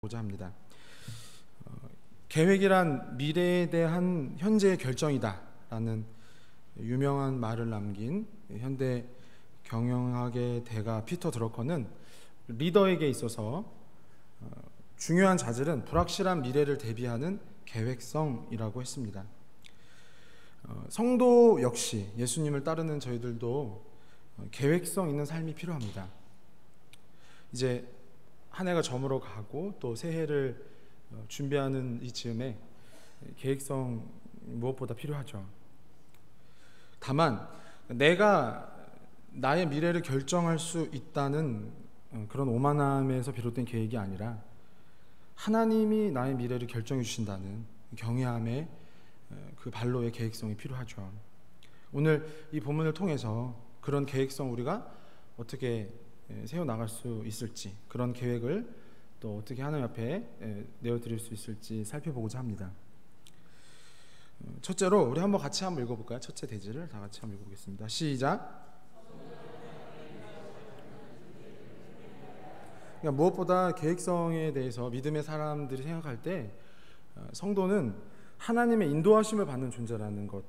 보자 합니다. 계획이란 미래에 대한 현재의 결정이다라는 유명한 말을 남긴 현대 경영학의 대가 피터 드러커는 리더에게 있어서 중요한 자질은 불확실한 미래를 대비하는 계획성이라고 했습니다. 성도 역시 예수님을 따르는 저희들도 계획성 있는 삶이 필요합니다. 이제 한 해가 저물어 가고 또 새해를 준비하는 이 즈음에 계획성 무엇보다 필요하죠. 다만 내가 나의 미래를 결정할 수 있다는 그런 오만함에서 비롯된 계획이 아니라 하나님이 나의 미래를 결정해 주신다는 경외함의 그 발로의 계획성이 필요하죠. 오늘 이 본문을 통해서 그런 계획성 우리가 어떻게 세워나갈 수 있을지, 그런 계획을 또 어떻게 하나님 앞에 내어드릴 수 있을지 살펴보고자 합니다. 첫째로 우리 같이 한번 읽어볼까요? 첫째 대지를 다 같이 한번 읽어보겠습니다. 시작. 그러니까 무엇보다 계획성에 대해서 믿음의 사람들이 생각할 때 성도는 하나님의 인도하심을 받는 존재라는 것,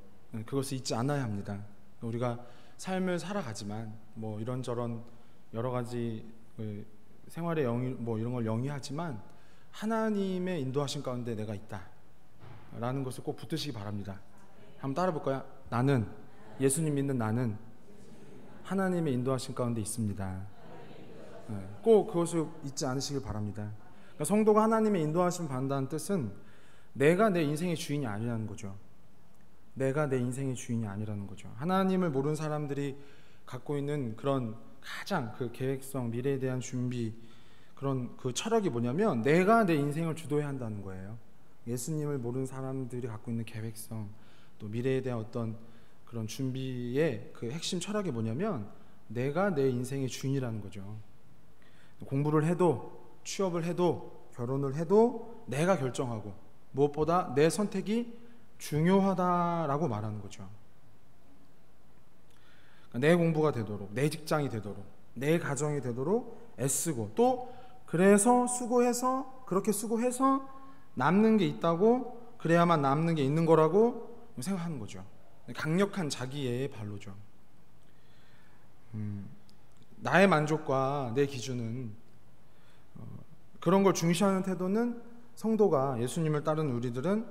그것을 잊지 않아야 합니다. 우리가 삶을 살아가지만 이런저런 여러 가지 생활의 이런 걸 영위하지만 하나님의 인도하심 가운데 내가 있다라는 것을 꼭 붙드시기 바랍니다. 한번 따라 볼까요? 나는, 예수님 믿는 나는 하나님의 인도하심 가운데 있습니다. 꼭 그것을 잊지 않으시길 바랍니다. 그러니까 성도가 하나님의 인도하심 받는다는 뜻은 내가 내 인생의 주인이 아니라는 거죠. 내가 내 인생의 주인이 아니라는 거죠. 하나님을 모르는 사람들이 갖고 있는 그런 가장 그 계획성, 미래에 대한 준비, 그런 그 철학이 뭐냐면 내가 내 인생을 주도해야 한다는 거예요. 예수님을 모르는 사람들이 갖고 있는 계획성, 또 미래에 대한 어떤 그런 준비의 그 핵심 철학이 뭐냐면 내가 내 인생의 주인이라는 거죠. 공부를 해도, 취업을 해도, 결혼을 해도 내가 결정하고 무엇보다 내 선택이 중요하다라고 말하는 거죠. 내 공부가 되도록, 내 직장이 되도록, 내 가정이 되도록 애쓰고, 또 그래서 수고해서, 그렇게 수고해서 남는 게 있다고, 그래야만 남는 게 있는 거라고 생각하는 거죠. 강력한 자기애의 발로죠. 나의 만족과 내 기준은, 그런 걸 중시하는 태도는 성도가, 예수님을 따르는 우리들은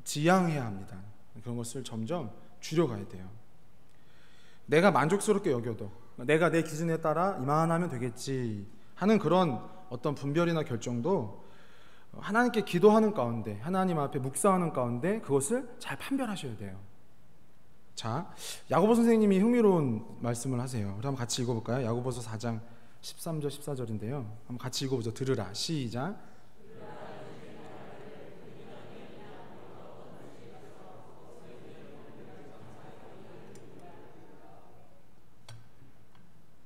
지양해야 합니다. 그런 것을 점점 줄여가야 돼요. 내가 만족스럽게 여겨도, 내가 내 기준에 따라 이만하면 되겠지 하는 그런 어떤 분별이나 결정도 하나님께 기도하는 가운데, 하나님 앞에 묵상하는 가운데 그것을 잘 판별하셔야 돼요. 자, 야고보 선생님이 흥미로운 말씀을 하세요. 우리 한번 같이 읽어볼까요? 야고보서 4장 13절 14절인데요. 한번 같이 읽어보죠. 들으라. 시작.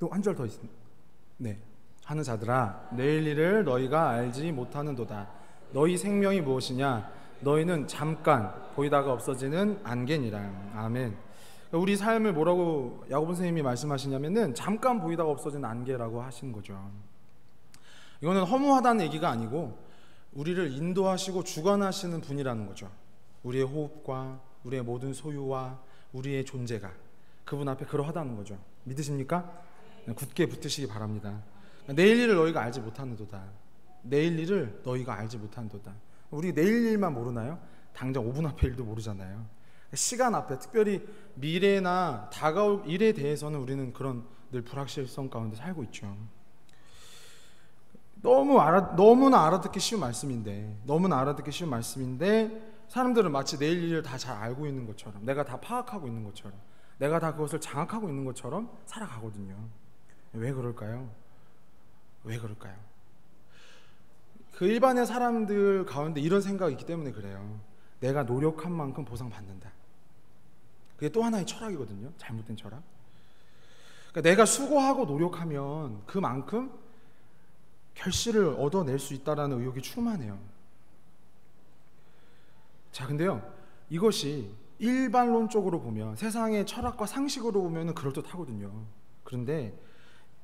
또 한 절 더 있습니다. 네. 하는 자들아, 내일 일을 너희가 알지 못하는도다. 너희 생명이 무엇이냐? 너희는 잠깐 보이다가 없어지는 안개니라. 아멘. 우리 삶을 뭐라고 야고보 선생님이 말씀하시냐면은 잠깐 보이다가 없어지는 안개라고 하시는 거죠. 이거는 허무하다는 얘기가 아니고 우리를 인도하시고 주관하시는 분이라는 거죠. 우리의 호흡과 우리의 모든 소유와 우리의 존재가 그분 앞에 그러하다는 거죠. 믿으십니까? 굳게 붙으시기 바랍니다. 내일 일을 너희가 알지 못하는도다. 내일 일을 너희가 알지 못하는도다. 우리 내일 일만 모르나요? 당장 5분 앞에 일도 모르잖아요. 시간 앞에, 특별히 미래나 다가올 일에 대해서는 우리는 그런 늘 불확실성 가운데 살고 있죠. 너무나 알아듣기 쉬운 말씀인데 사람들은 마치 내일 일을 다 잘 알고 있는 것처럼, 내가 다 파악하고 있는 것처럼, 내가 다 그것을 장악하고 있는 것처럼 살아가거든요. 왜 그럴까요? 그 일반의 사람들 가운데 이런 생각이 있기 때문에 그래요. 내가 노력한 만큼 보상받는다. 그게 또 하나의 철학이거든요. 잘못된 철학. 그러니까 내가 수고하고 노력하면 그만큼 결실을 얻어낼 수 있다라는 의욕이 충만해요. 자, 근데요, 이것이 일반론적으로 보면, 세상의 철학과 상식으로 보면 그럴듯하거든요. 그런데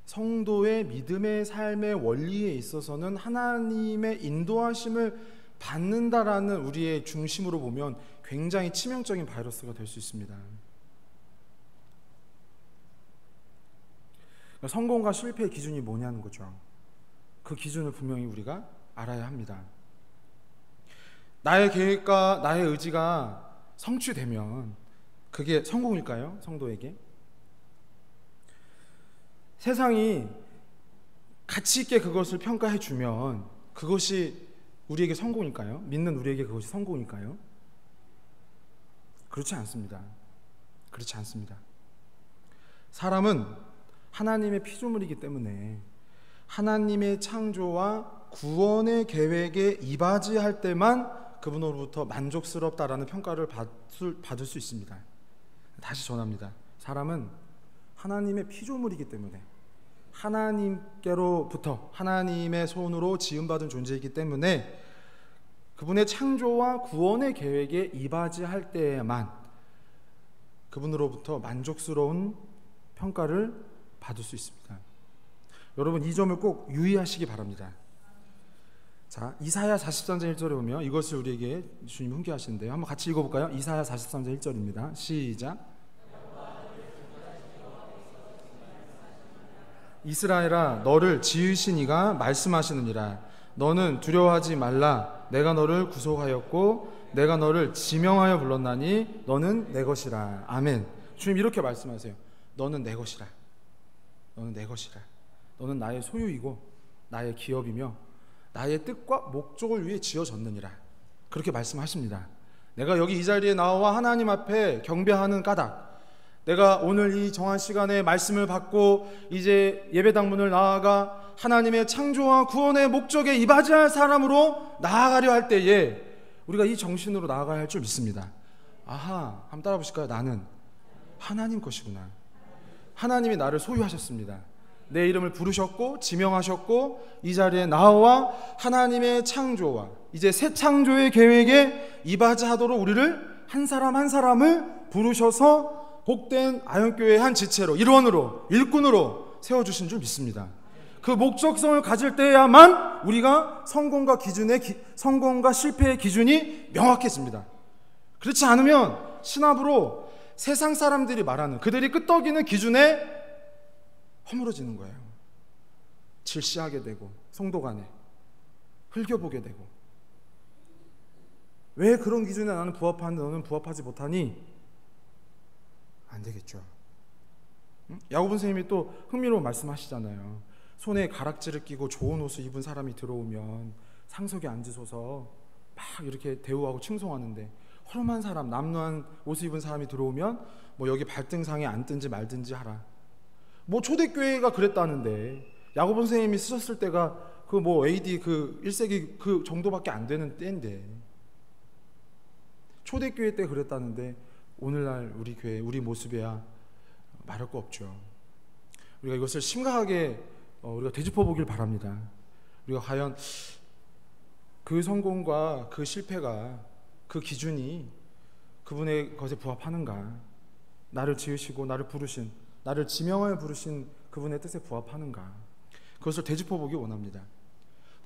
성도의 믿음의 삶의 원리에 있어서는 하나님의 인도하심을 받는다라는 우리의 중심으로 보면 굉장히 치명적인 바이러스가 될 수 있습니다. 성공과 실패의 기준이 뭐냐는 거죠. 그 기준을 분명히 우리가 알아야 합니다. 나의 계획과 나의 의지가 성취되면 그게 성공일까요? 성도에게? 세상이 가치 있게 그것을 평가해 주면 그것이 우리에게 성공일까요? 믿는 우리에게 그것이 성공일까요? 그렇지 않습니다. 그렇지 않습니다. 사람은 하나님의 피조물이기 때문에 하나님의 창조와 구원의 계획에 이바지할 때만 그분으로부터 만족스럽다라는 평가를 받을 수 있습니다. 다시 전합니다. 사람은 하나님의 피조물이기 때문에 하나님께로부터 하나님의 손으로 지음받은 존재이기 때문에 그분의 창조와 구원의 계획에 이바지할 때에만 그분으로부터 만족스러운 평가를 받을 수 있습니다. 여러분 이 점을 꼭 유의하시기 바랍니다. 자, 이사야 43장 1절에 보면 이것을 우리에게 주님이 훈계하시는데요. 한번 같이 읽어볼까요? 이사야 43장 1절입니다. 시작. 이스라엘아 너를 지으신 이가 말씀하시느니라. 너는 두려워하지 말라. 내가 너를 구속하였고 내가 너를 지명하여 불렀나니 너는 내 것이라. 아멘. 주님 이렇게 말씀하세요. 너는 내 것이라. 너는 내 것이라. 너는 나의 소유이고 나의 기업이며 나의 뜻과 목적을 위해 지어졌느니라. 그렇게 말씀하십니다. 내가 여기 이 자리에 나와 하나님 앞에 경배하는 까닭, 내가 오늘 이 정한 시간에 말씀을 받고 이제 예배당문을 나아가 하나님의 창조와 구원의 목적에 이바지할 사람으로 나아가려 할 때에 우리가 이 정신으로 나아가야 할 줄 믿습니다. 아하, 한번 따라 보실까요? 나는 하나님 것이구나. 하나님이 나를 소유하셨습니다. 내 이름을 부르셨고 지명하셨고 이 자리에 나와 하나님의 창조와 이제 새 창조의 계획에 이바지하도록 우리를 한 사람 한 사람을 부르셔서 복된 아현교회의 한 지체로 일원으로 일꾼으로 세워주신 줄 믿습니다. 그 목적성을 가질 때야만 우리가 성공과 실패의 기준이 명확해집니다. 그렇지 않으면 신압으로 세상 사람들이 말하는 그들이 끄떡이는 기준에 허물어지는 거예요. 질시하게 되고 성도 간에 흘겨보게 되고 왜 그런 기준에 나는 부합하는데 너는 부합하지 못하니? 안 되겠죠. 야고보 선생님이 또 흥미로운 말씀하시잖아요. 손에 가락지를 끼고 좋은 옷을 입은 사람이 들어오면 상석에 앉으소서 막 이렇게 대우하고 칭송하는데 허름한 사람, 남루한 옷을 입은 사람이 들어오면 뭐 여기 발등상에 앉든지 말든지 하라. 뭐 초대교회가 그랬다는데 야고보 선생님이 쓰셨을 때가 그 뭐 AD 그 1세기 그 정도밖에 안 되는 때인데 초대교회 때 그랬다는데 오늘날 우리 교회 우리 모습에야 말할 거 없죠. 우리가 이것을 심각하게 우리가 되짚어 보길 바랍니다. 우리가 과연 그 성공과 그 실패가 그 기준이 그분의 것에 부합하는가? 나를 지으시고 나를 부르신 나를 지명하여 부르신 그분의 뜻에 부합하는가? 그것을 되짚어 보기 원합니다.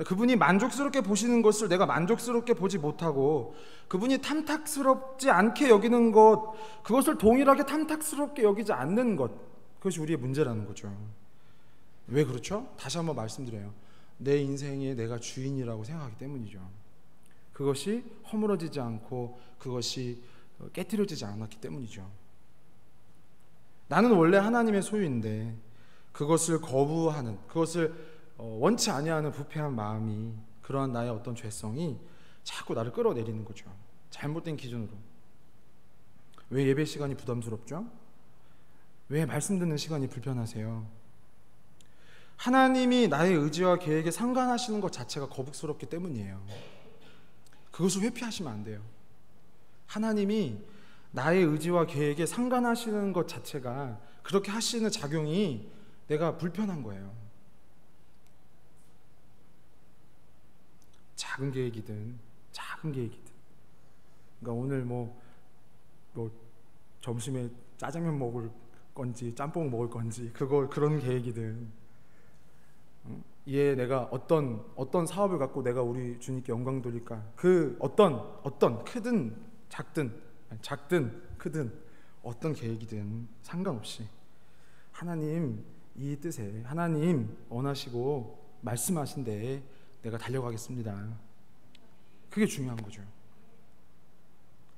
그분이 만족스럽게 보시는 것을 내가 만족스럽게 보지 못하고 그분이 탐탁스럽지 않게 여기는 것, 그것을 동일하게 탐탁스럽게 여기지 않는 것, 그것이 우리의 문제라는 거죠. 왜 그렇죠? 다시 한번 말씀드려요. 내 인생에 내가 주인이라고 생각하기 때문이죠. 그것이 허물어지지 않고 그것이 깨트려지지 않았기 때문이죠. 나는 원래 하나님의 소유인데 그것을 거부하는, 그것을 원치 아니하는 부패한 마음이, 그러한 나의 어떤 죄성이 자꾸 나를 끌어내리는 거죠. 잘못된 기준으로. 왜 예배 시간이 부담스럽죠? 왜 말씀 듣는 시간이 불편하세요? 하나님이 나의 의지와 계획에 상관하시는 것 자체가 거북스럽기 때문이에요. 그것을 회피하시면 안 돼요. 하나님이 나의 의지와 계획에 상관하시는 것 자체가, 그렇게 하시는 작용이 내가 불편한 거예요. 작은 계획이든 그러니까 오늘 뭐 점심에 짜장면 먹을 건지 짬뽕 먹을 건지 그런 계획이든 이에 내가 어떤 사업을 갖고 내가 우리 주님께 영광 돌릴까? 그 어떤 크든 작든 크든 어떤 계획이든 상관없이 하나님 이 뜻에 하나님 원하시고 말씀하신 데에 내가 달려가겠습니다. 그게 중요한 거죠.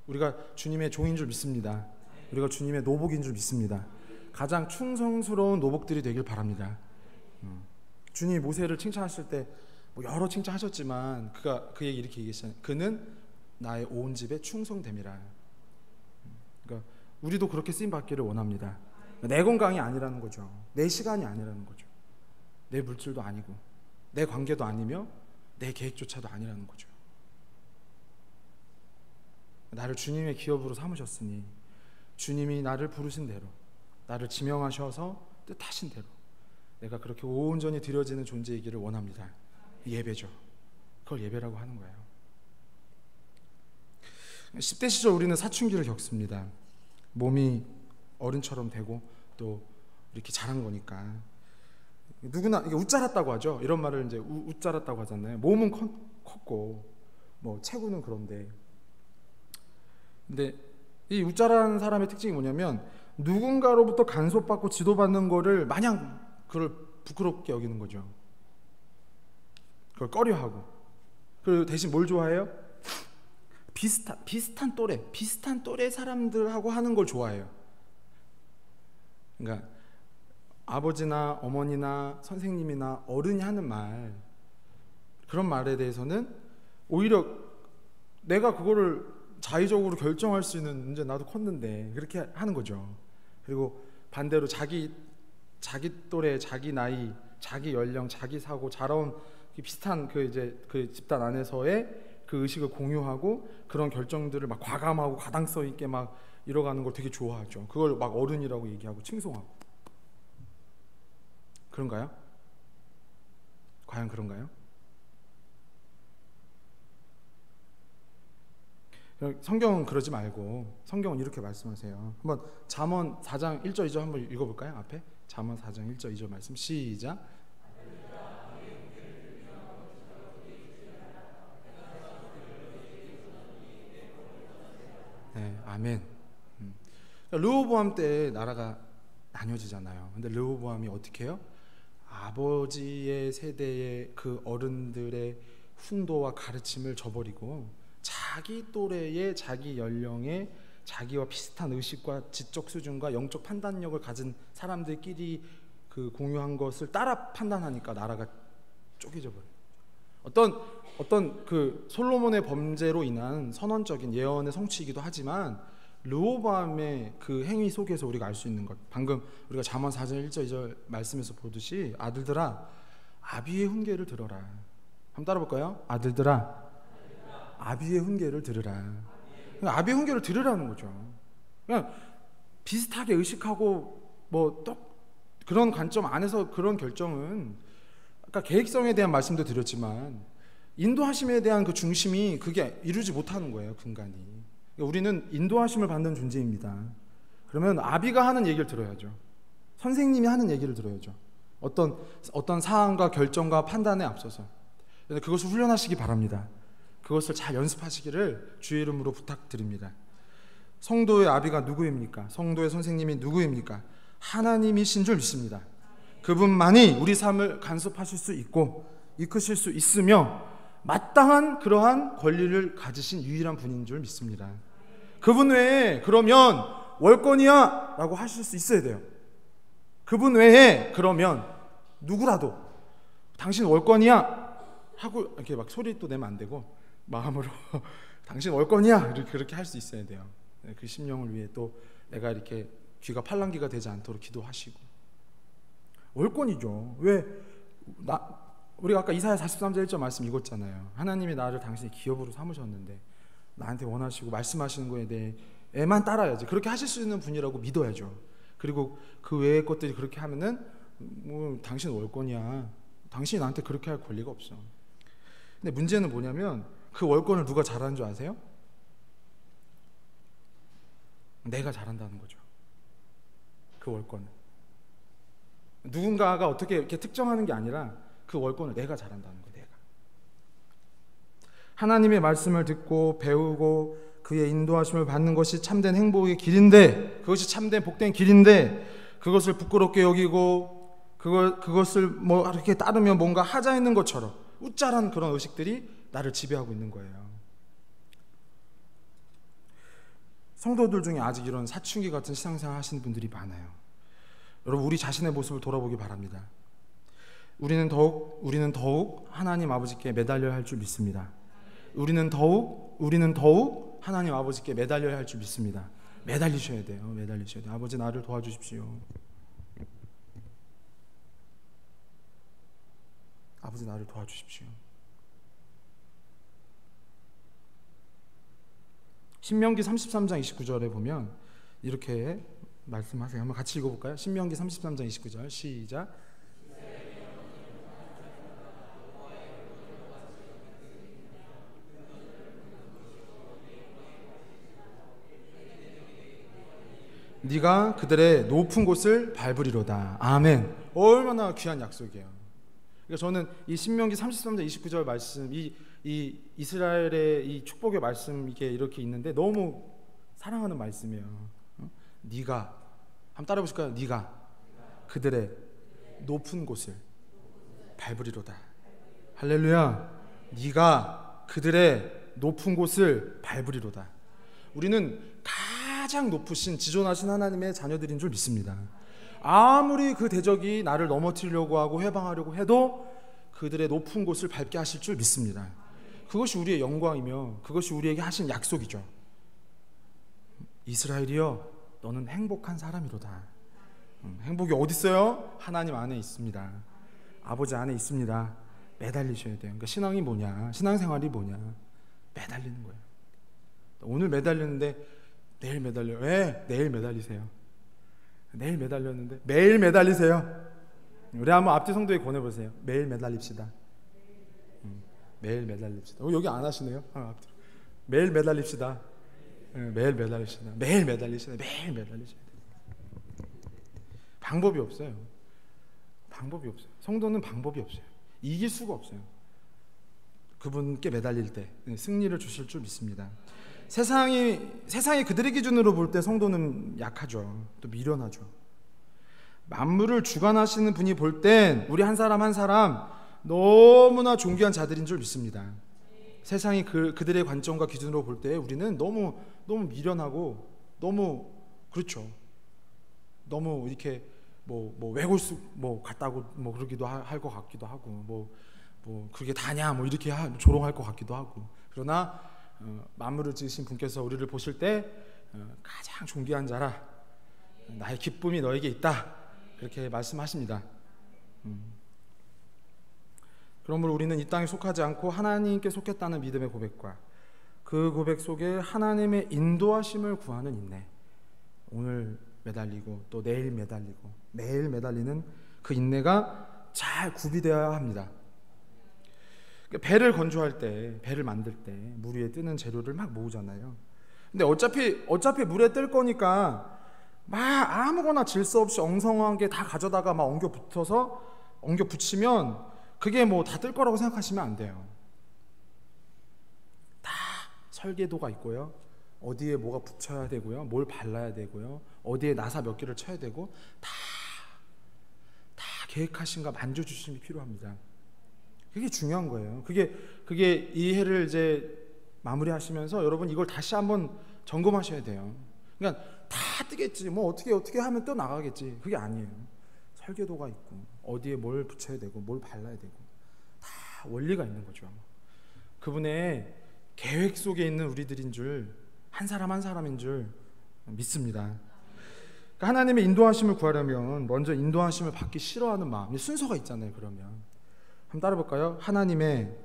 우리가 주님의 종인 줄 믿습니다. 우리가 주님의 노복인 줄 믿습니다. 가장 충성스러운 노복들이 되길 바랍니다. 주님이 모세를 칭찬하실 때 뭐 여러 칭찬하셨지만 그 얘기 이렇게 얘기했잖아요. 그는 나의 온 집에 충성됨이라. 그러니까 우리도 그렇게 쓰임 받기를 원합니다. 내 건강이 아니라는 거죠. 내 시간이 아니라는 거죠. 내 물질도 아니고 내 관계도 아니며 내 계획조차도 아니라는 거죠. 나를 주님의 기업으로 삼으셨으니 주님이 나를 부르신 대로 나를 지명하셔서 뜻하신 대로 내가 그렇게 온전히 드려지는 존재이기를 원합니다. 예배죠. 그걸 예배라고 하는 거예요. 10대 시절 우리는 사춘기를 겪습니다. 몸이 어른처럼 되고 또 이렇게 자란 거니까 누구나 이게 웃자랐다고 하죠. 이런 말을 이제 웃자랐다고 하잖아요. 몸은 컸고 뭐 체구는 그런데 근데 이 웃자란 사람의 특징이 뭐냐면 누군가로부터 간섭받고 지도받는 거를 마냥 그걸 부끄럽게 여기는 거죠. 그걸 꺼려하고 그리고 대신 뭘 좋아해요? 비슷한 또래 사람들하고 하는 걸 좋아해요. 그러니까 아버지나 어머니나 선생님이나 어른이 하는 말 그런 말에 대해서는 오히려 내가 그거를 자의적으로 결정할 수 있는 이제 나도 컸는데 그렇게 하는 거죠. 그리고 반대로 자기 또래, 자기 나이, 자기 연령, 자기 사고, 자라온 비슷한 그 집단 안에서의 그 의식을 공유하고 그런 결정들을 막 과감하고 가당성 있게 막 이뤄가는 걸 되게 좋아하죠. 그걸 막 어른이라고 얘기하고 칭송하고. 그런가요? 과연 그런가요? 성경은 그러지 말고 성경은 이렇게 말씀하세요. 한번 잠언 4장 1절 2절 한번 읽어볼까요? 앞에 잠언 4장 1절 2절 말씀 시작. 네, 아멘. 르호보암 때 나라가 나뉘어지잖아요. 근데 르호보암이 어떻게 해요? 아버지의 세대의 그 어른들의 훈도와 가르침을 저버리고 자기 또래의 자기 연령의 자기와 비슷한 의식과 지적 수준과 영적 판단력을 가진 사람들끼리 그 공유한 것을 따라 판단하니까 나라가 쪼개져 버려요. 어떤 그 솔로몬의 범죄로 인한 선언적인 예언의 성취이기도 하지만 르호보암의 그 행위 속에서 우리가 알 수 있는 것, 방금 우리가 잠언 4장 1절 2절 말씀에서 보듯이 아들들아 아비의 훈계를 들어라. 한번 따라 볼까요? 아들들아 아비의 훈계를 들으라. 아비의 훈계를 들으라는 거죠. 그냥 비슷하게 의식하고 뭐 또 그런 관점 안에서 그런 결정은 아까 계획성에 대한 말씀도 드렸지만 인도하심에 대한 그 중심이 그게 이루지 못하는 거예요. 근간이. 우리는 인도하심을 받는 존재입니다. 그러면 아비가 하는 얘기를 들어야죠. 선생님이 하는 얘기를 들어야죠. 어떤 사안과 결정과 판단에 앞서서 그것을 훈련하시기 바랍니다. 그것을 잘 연습하시기를 주의 이름으로 부탁드립니다. 성도의 아비가 누구입니까? 성도의 선생님이 누구입니까? 하나님이신 줄 믿습니다. 그분만이 우리 삶을 간섭하실 수 있고 이끄실 수 있으며 마땅한 그러한 권리를 가지신 유일한 분인 줄 믿습니다. 그분 외에 그러면 월권이야 라고 하실 수 있어야 돼요. 그분 외에 그러면 누구라도 당신 월권이야 하고 이렇게 막 소리 또 내면 안 되고 마음으로 당신 월권이야 이렇게 그렇게 할 수 있어야 돼요. 그 심령을 위해 또 내가 이렇게 귀가 팔랑귀가 되지 않도록 기도하시고 월권이죠. 우리가 아까 이사야 43절 1절 말씀 읽었잖아요. 하나님이 나를 당신의 기업으로 삼으셨는데 나한테 원하시고 말씀하시는 거에 대해만 따라야지. 그렇게 하실 수 있는 분이라고 믿어야죠. 그리고 그 외의 것들이 그렇게 하면은 뭐 당신 월권이야. 당신이 나한테 그렇게 할 권리가 없어. 근데 문제는 뭐냐면 그 월권을 누가 잘하는 줄 아세요? 내가 잘한다는 거죠. 그 월권은 누군가가 어떻게 이렇게 특정하는 게 아니라 그 월권을 내가 잘한다는 거예요. 내가 하나님의 말씀을 듣고 배우고 그의 인도하심을 받는 것이 참된 행복의 길인데, 그것이 참된 복된 길인데, 그것을 부끄럽게 여기고 그것을 뭐 이렇게 따르면 뭔가 하자 있는 것처럼 우짜란 그런 의식들이 나를 지배하고 있는 거예요. 성도들 중에 아직 이런 사춘기 같은 신앙생활 하시는 분들이 많아요. 여러분, 우리 자신의 모습을 돌아보기 바랍니다. 우리는 더욱 하나님 아버지께 매달려야 할 줄 믿습니다. 우리는 더욱 하나님 아버지께 매달려야 할 줄 믿습니다. 매달리셔야 돼요. 매달리셔야 돼요. 아버지, 나를 도와주십시오. 아버지, 나를 도와주십시오. 신명기 33장 29절에 보면 이렇게 말씀하세요. 한번 같이 읽어볼까요? 신명기 33장 29절 시작. 네가 그들의 높은 곳을 밟으리로다. 아멘. 얼마나 귀한 약속이에요. 그러니까 저는 이 신명기 33장 29절 말씀, 이 이스라엘의 이 축복의 말씀, 이게 이렇게 있는데 너무 사랑하는 말씀이에요. 네가, 한번 따라 보실까요? 네가 그들의 높은 곳을 밟으리로다. 할렐루야. 네가 그들의 높은 곳을 밟으리로다. 우리는 가장 높으신 지존하신 하나님의 자녀들인 줄 믿습니다. 아무리 그 대적이 나를 넘어뜨리려고 하고 해방하려고 해도 그들의 높은 곳을 밟게 하실 줄 믿습니다. 그것이 우리의 영광이며 그것이 우리에게 하신 약속이죠. 이스라엘이여, 너는 행복한 사람이로다. 행복이 어디 있어요? 하나님 안에 있습니다. 아버지 안에 있습니다. 매달리셔야 돼요. 그러니까 신앙이 뭐냐, 신앙생활이 뭐냐, 매달리는 거예요. 오늘 매달렸는데 내일 매달려요. 왜? 내일 매달리세요. 내일 매달렸는데 매일 매달리세요. 우리 한번 앞뒤 성도에 권해보세요. 매일 매달립시다. 매일 매달립시다. 여기 안 하시네요. 매일 매달립시다. 매일 매달립시다. 매일 매달리시다. 매일 매달리셔야 돼요. 방법이 없어요. 방법이 없어요. 성도는 방법이 없어요. 이길 수가 없어요. 그분께 매달릴 때 승리를 주실 줄 믿습니다. 세상이 그들의 기준으로 볼 때 성도는 약하죠. 또 미련하죠. 만물을 주관하시는 분이 볼 땐 우리 한 사람 한 사람 너무나 존귀한 자들인 줄 믿습니다. 세상이 그들의 관점과 기준으로 볼 때 우리는 너무 미련하고 너무, 그렇죠. 너무 이렇게 뭐 외골수 같다고 그러기도 할 것 같기도 하고 그게 다냐 이렇게 조롱할 것 같기도 하고. 그러나 만물을 지으신 분께서 우리를 보실 때 가장 존귀한 자라, 나의 기쁨이 너에게 있다, 그렇게 말씀하십니다. 그러므로 우리는 이 땅에 속하지 않고 하나님께 속했다는 믿음의 고백과 그 고백 속에 하나님의 인도하심을 구하는 인내, 오늘 매달리고 또 내일 매달리고 매일 매달리는 그 인내가 잘 구비되어야 합니다. 배를 건조할 때, 배를 만들 때 물 위에 뜨는 재료를 막 모으잖아요. 근데 어차피 물에 뜰 거니까 막 아무거나 질서 없이 엉성하게 다 가져다가 막 엉겨 붙이면 그게 다 뜰 거라고 생각하시면 안 돼요. 다 설계도가 있고요. 어디에 뭐가 붙여야 되고요. 뭘 발라야 되고요. 어디에 나사 몇 개를 쳐야 되고 다 계획하심과 만져주심이 필요합니다. 그게 중요한 거예요. 그게 이 해를 이제 마무리하시면서 여러분 이걸 다시 한번 점검하셔야 돼요. 그러니까 다 뜨겠지, 어떻게 하면 또 나가겠지, 그게 아니에요. 설계도가 있고 어디에 뭘 붙여야 되고 뭘 발라야 되고 다 원리가 있는 거죠. 그분의 계획 속에 있는 우리들인 줄, 한 사람 한 사람인 줄 믿습니다. 그러니까 하나님의 인도하심을 구하려면 먼저 인도하심을 받기 싫어하는 마음, 순서가 있잖아요. 그러면 한번 따라볼까요? 하나님의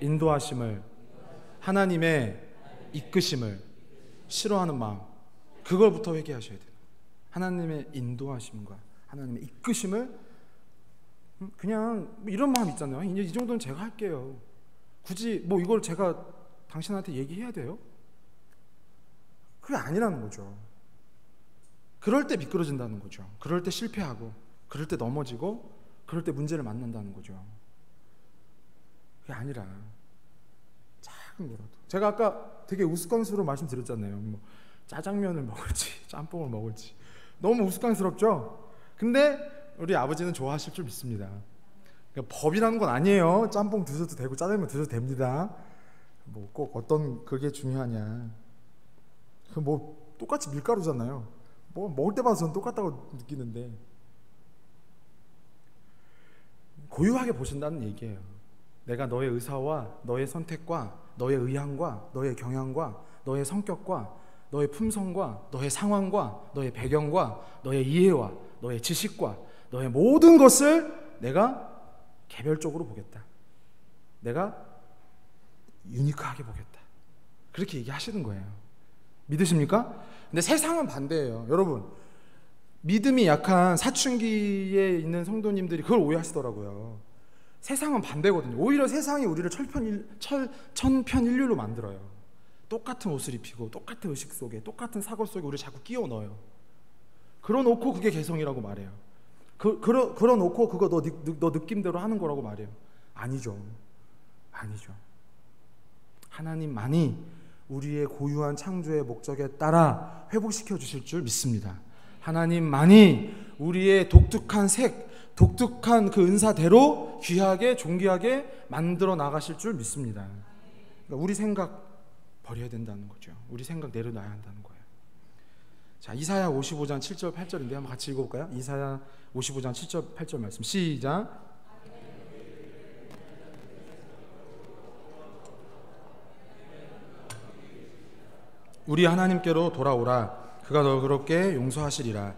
인도하심을, 하나님의 이끄심을 싫어하는 마음, 그걸부터 회개하셔야 돼요. 하나님의 인도하심과 하나님의 이끄심을 그냥 이런 마음 있잖아요. 이제 이 정도는 제가 할게요. 굳이 이걸 제가 당신한테 얘기해야 돼요? 그게 아니라는 거죠. 그럴 때 미끄러진다는 거죠. 그럴 때 실패하고, 그럴 때 넘어지고, 그럴 때 문제를 만난다는 거죠. 그게 아니라 작은 거라도. 제가 아까 되게 우스꽝스러워 말씀드렸잖아요. 뭐 짜장면을 먹을지 짬뽕을 먹을지 너무 우스꽝스럽죠. 근데 우리 아버지는 좋아하실 줄 믿습니다. 그러니까 법이라는 건 아니에요. 짬뽕 드셔도 되고 짜장면 드셔도 됩니다. 뭐 꼭 어떤 그게 중요하냐. 그 뭐 똑같이 밀가루잖아요. 뭐 먹을 때마다 저는 똑같다고 느끼는데, 고유하게 보신다는 얘기예요. 내가 너의 의사와 너의 선택과 너의 의향과 너의 경향과 너의 성격과 너의 품성과 너의 상황과 너의 배경과 너의 이해와 너의 지식과 너의 모든 것을 내가 개별적으로 보겠다. 내가 유니크하게 보겠다. 그렇게 얘기하시는 거예요. 믿으십니까? 근데 세상은 반대예요. 여러분, 믿음이 약한 사춘기에 있는 성도님들이 그걸 오해하시더라고요. 세상은 반대거든요. 오히려 세상이 우리를 천편일률로 만들어요. 똑같은 옷을 입히고 똑같은 의식 속에 똑같은 사고 속에 우리를 자꾸 끼워 넣어요. 그러놓고 그게 개성이라고 말해요. 그러놓고 그거 너 느낌대로 하는 거라고 말해요. 아니죠. 하나님만이 우리의 고유한 창조의 목적에 따라 회복시켜 주실 줄 믿습니다. 하나님만이 우리의 독특한 색, 독특한 그 은사대로 귀하게 존귀하게 만들어 나가실 줄 믿습니다. 그러니까 우리 생각 버려야 된다는 거죠. 우리 생각 내려놔야 한다는 거예요. 자, 이사야 55장 7절 8절인데 한번 같이 읽어볼까요? 이사야 55장 7절 8절 말씀 시작. 우리 하나님께로 돌아오라. 그가 너그럽게 용서하시리라.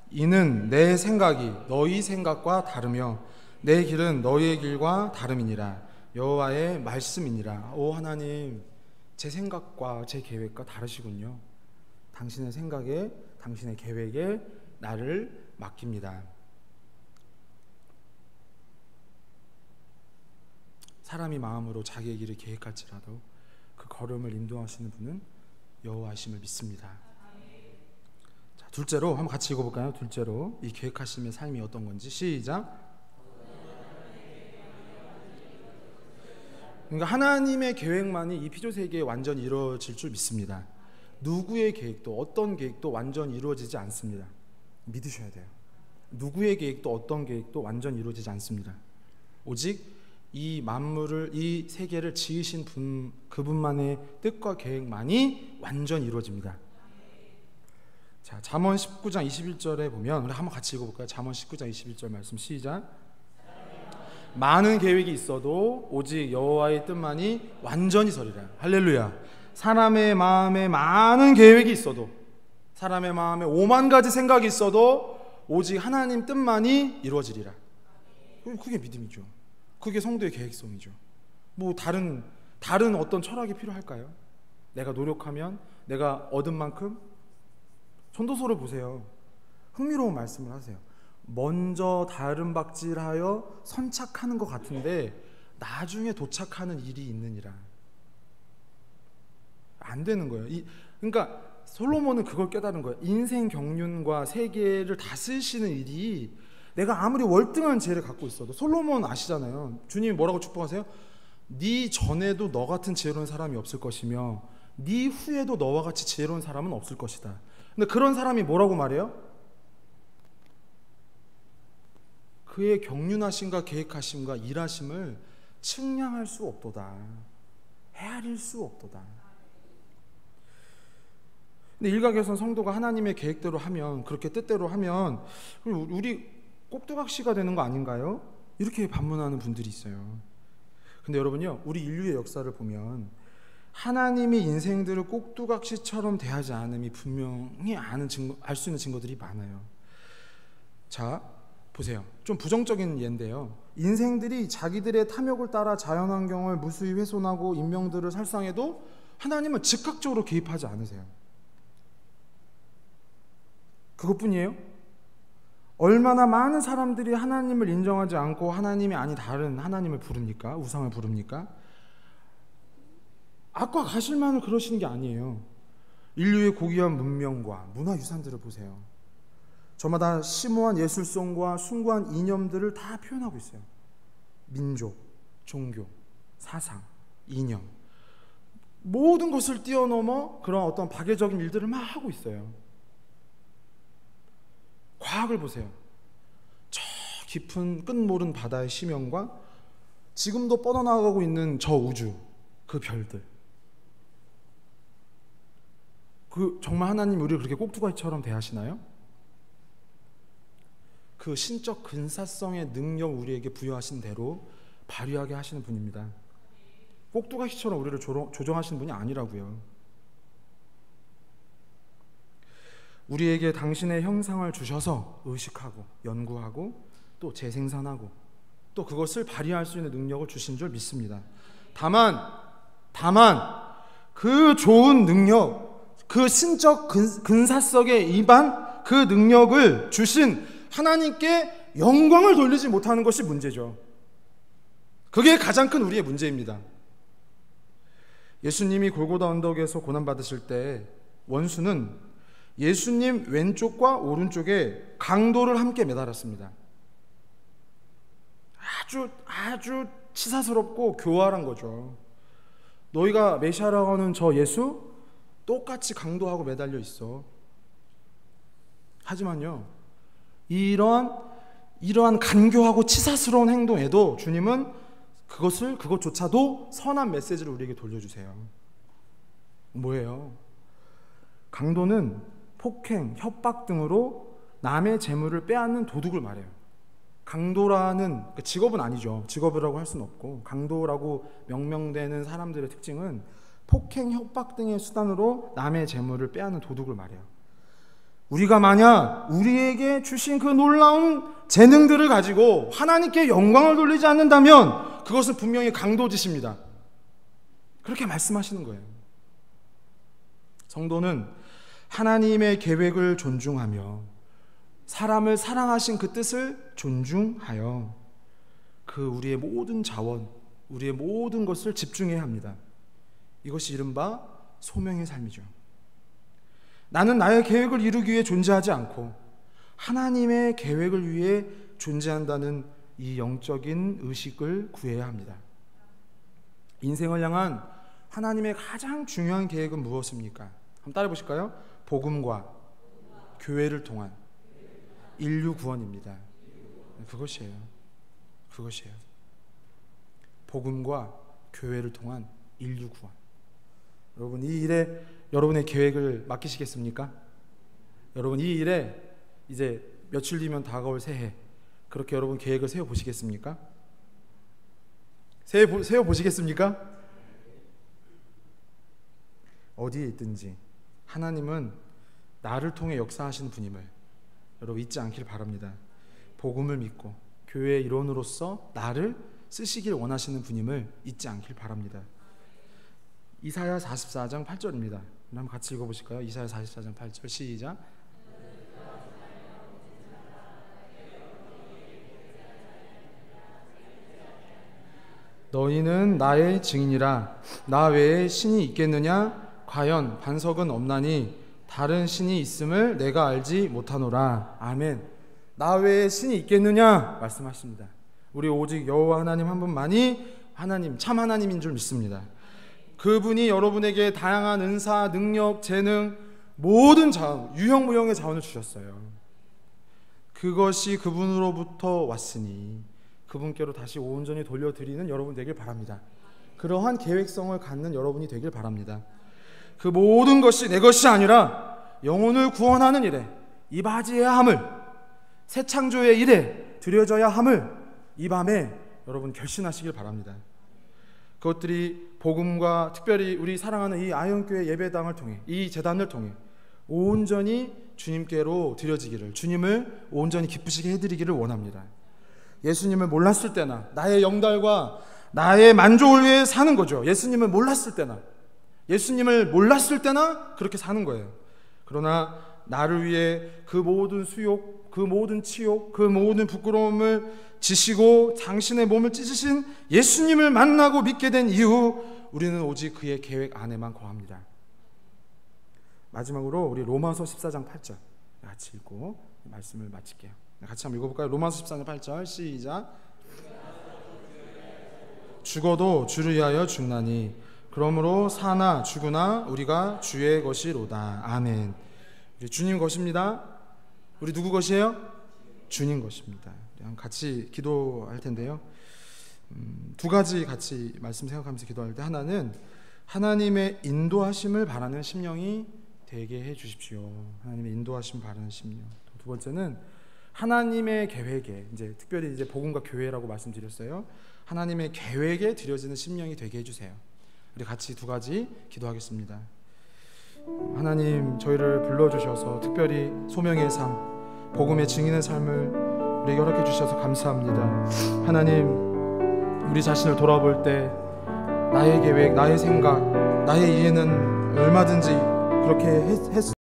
이는 내 생각이 너희 생각과 다르며 내 길은 너희의 길과 다름이니라. 여호와의 말씀이니라. 오 하나님, 제 생각과 제 계획과 다르시군요. 당신의 생각에 당신의 계획에 나를 맡깁니다. 사람이 마음으로 자기의 길을 계획할지라도 그 걸음을 인도하시는 분은 여호와이심을 믿습니다. 자, 둘째로 한번 같이 읽어볼까요? 둘째로 이 계획하심의 삶이 어떤 건지 시작. 그러니까 하나님의 계획만이 이 피조 세계에 완전히 이루어질 줄 믿습니다. 누구의 계획도 어떤 계획도 완전히 이루어지지 않습니다. 믿으셔야 돼요. 누구의 계획도 어떤 계획도 완전히 이루어지지 않습니다. 오직 이 만물을, 이 세계를 지으신 분, 그분만의 뜻과 계획만이 완전히 이루어집니다. 자, 잠언 19장 21절에 보면 우리 한번 같이 읽어볼까요? 잠언 19장 21절 말씀 시작. 많은 계획이 있어도 오직 여호와의 뜻만이 완전히 서리라. 할렐루야. 사람의 마음에 많은 계획이 있어도, 사람의 마음에 5만 가지 생각이 있어도 오직 하나님 뜻만이 이루어지리라. 그게 믿음이죠. 그게 성도의 계획성이죠. 뭐 다른 어떤 철학이 필요할까요? 내가 노력하면 내가 얻은 만큼. 전도서를 보세요. 흥미로운 말씀을 하세요. 먼저 다른 박질하여 선착하는 것 같은데 나중에 도착하는 일이 있느니라. 안 되는 거예요. 그러니까 솔로몬은 그걸 깨달은 거예요. 인생 경륜과 세계를 다스리시는 일이 내가 아무리 월등한 지혜를 갖고 있어도, 솔로몬 아시잖아요. 주님이 뭐라고 축복하세요? 네 전에도 너 같은 지혜로운 사람이 없을 것이며 네 후에도 너와 같이 지혜로운 사람은 없을 것이다. 근데 그런 사람이 뭐라고 말해요? 그의 경륜하심과 계획하심과 일하심을 측량할 수 없도다. 헤아릴 수 없도다. 근데 일각에서는 성도가 하나님의 계획대로 하면, 그렇게 뜻대로 하면 우리 꼭두각시가 되는 거 아닌가요? 이렇게 반문하는 분들이 있어요. 근데 여러분요, 우리 인류의 역사를 보면 하나님이 인생들을 꼭두각시처럼 대하지 않음이 분명히 알 수 있는 증거들이 많아요. 자, 보세요. 좀 부정적인 예인데요. 인생들이 자기들의 탐욕을 따라 자연환경을 무수히 훼손하고 인명들을 살상해도 하나님은 즉각적으로 개입하지 않으세요. 그것뿐이에요? 얼마나 많은 사람들이 하나님을 인정하지 않고 하나님이 아닌 다른 하나님을 부릅니까? 우상을 부릅니까? 악과 가실만을 그러시는 게 아니에요. 인류의 고귀한 문명과 문화유산들을 보세요. 저마다 심오한 예술성과 숭고한 이념들을 다 표현하고 있어요. 민족, 종교, 사상, 이념, 모든 것을 뛰어넘어 그런 어떤 파괴적인 일들을 막 하고 있어요. 과학을 보세요. 저 깊은 끝모른 바다의 심연과 지금도 뻗어나가고 있는 저 우주, 그 별들. 정말 하나님 우리를 그렇게 꼭두가시처럼 대하시나요? 그 신적 근사성의 능력 우리에게 부여하신 대로 발휘하게 하시는 분입니다. 꼭두가시처럼 우리를 조종하시는 분이 아니라고요. 우리에게 당신의 형상을 주셔서 의식하고 연구하고 또 재생산하고 또 그것을 발휘할 수 있는 능력을 주신 줄 믿습니다. 다만 그 좋은 능력, 그 신적 근사성에 입한 그 능력을 주신 하나님께 영광을 돌리지 못하는 것이 문제죠. 그게 가장 큰 우리의 문제입니다. 예수님이 골고다 언덕에서 고난받으실 때 원수는 예수님 왼쪽과 오른쪽에 강도를 함께 매달았습니다. 아주 치사스럽고 교활한 거죠. 너희가 메시아라고 하는 저 예수 똑같이 강도하고 매달려 있어. 하지만요, 이러한 간교하고 치사스러운 행동에도 주님은 그것조차도 선한 메시지를 우리에게 돌려주세요. 뭐예요? 강도는 폭행, 협박 등으로 남의 재물을 빼앗는 도둑을 말해요. 강도라는 직업은 아니죠. 직업이라고 할 수는 없고, 강도라고 명명되는 사람들의 특징은 폭행, 협박 등의 수단으로 남의 재물을 빼앗는 도둑을 말해요. 우리가 만약 우리에게 주신 그 놀라운 재능들을 가지고 하나님께 영광을 돌리지 않는다면 그것은 분명히 강도짓입니다. 그렇게 말씀하시는 거예요. 성도는 하나님의 계획을 존중하며 사람을 사랑하신 그 뜻을 존중하여 우리의 모든 자원, 우리의 모든 것을 집중해야 합니다. 이것이 이른바 소명의 삶이죠. 나는 나의 계획을 이루기 위해 존재하지 않고 하나님의 계획을 위해 존재한다는 이 영적인 의식을 구해야 합니다. 인생을 향한 하나님의 가장 중요한 계획은 무엇입니까? 한번 따라해 보실까요? 복음과 교회를 통한 인류 구원입니다. 그것이에요. 복음과 교회를 통한 인류 구원. 여러분, 이 일에 여러분의 계획을 맡기시겠습니까? 여러분, 이 일에 이제 며칠 뒤면 다가올 새해, 그렇게 여러분 계획을 세워보시겠습니까? 세워보시겠습니까? 어디에 있든지 하나님은 나를 통해 역사하시는 분임을 여러분 잊지 않길 바랍니다. 복음을 믿고 교회의 일원으로서 나를 쓰시길 원하시는 분임을 잊지 않길 바랍니다. 이사야 44장 8절입니다. 한번 같이 읽어보실까요? 이사야 44장 8절 시작. 너희는 나의 증인이라. 나 외에 신이 있겠느냐? 과연 반석은 없나니 다른 신이 있음을 내가 알지 못하노라. 아멘. 나 외에 신이 있겠느냐? 말씀하십니다. 우리 오직 여호와 하나님 한 분만이 하나님, 참 하나님인 줄 믿습니다. 그분이 여러분에게 다양한 은사, 능력, 재능, 모든 자원, 유형무형의 자원을 주셨어요. 그것이 그분으로부터 왔으니 그분께로 다시 온전히 돌려드리는 여러분 되길 바랍니다. 그러한 계획성을 갖는 여러분이 되길 바랍니다. 그 모든 것이 내 것이 아니라 영혼을 구원하는 일에 임하여야 함을, 새 창조의 일에 드려져야 함을 이 밤에 여러분 결심하시길 바랍니다. 그것들이 복음과 특별히 우리 사랑하는 이 아현교회 예배당을 통해, 이 재단을 통해 온전히 주님께로 드려지기를, 주님을 온전히 기쁘시게 해드리기를 원합니다. 예수님을 몰랐을 때나 나의 영달과 나의 만족을 위해 사는 거죠. 예수님을 몰랐을 때나 그렇게 사는 거예요. 그러나 나를 위해 그 모든 수욕, 그 모든 치욕, 그 모든 부끄러움을 지시고 당신의 몸을 찢으신 예수님을 만나고 믿게 된 이후 우리는 오직 그의 계획 안에만 거합니다. 마지막으로 우리 로마서 14장 8절 같이 읽고 말씀을 마칠게요. 같이 한번 읽어볼까요? 로마서 14장 8절 시작. 죽어도 주를 위하여 죽나니 그러므로 사나 죽으나 우리가 주의 것이로다. 아멘. 우리 주님 것입니다. 우리 누구 것이에요? 주님 것입니다. 같이 기도할 텐데요. 두 가지 같이 말씀 생각하면서 기도할 때, 하나는 하나님의 인도하심을 바라는 심령이 되게 해 주십시오. 하나님의 인도하심을 바라는 심령. 두 번째는 하나님의 계획에, 이제 특별히 이제 복음과 교회라고 말씀드렸어요. 하나님의 계획에 드려지는 심령이 되게 해주세요. 우리 같이 두 가지 기도하겠습니다. 하나님, 저희를 불러주셔서 특별히 소명의 삶, 복음의 증인의 삶을 우리에게 허락해 주셔서 감사합니다. 하나님, 우리 자신을 돌아볼 때 나의 계획, 나의 생각, 나의 이해는 얼마든지 그렇게 했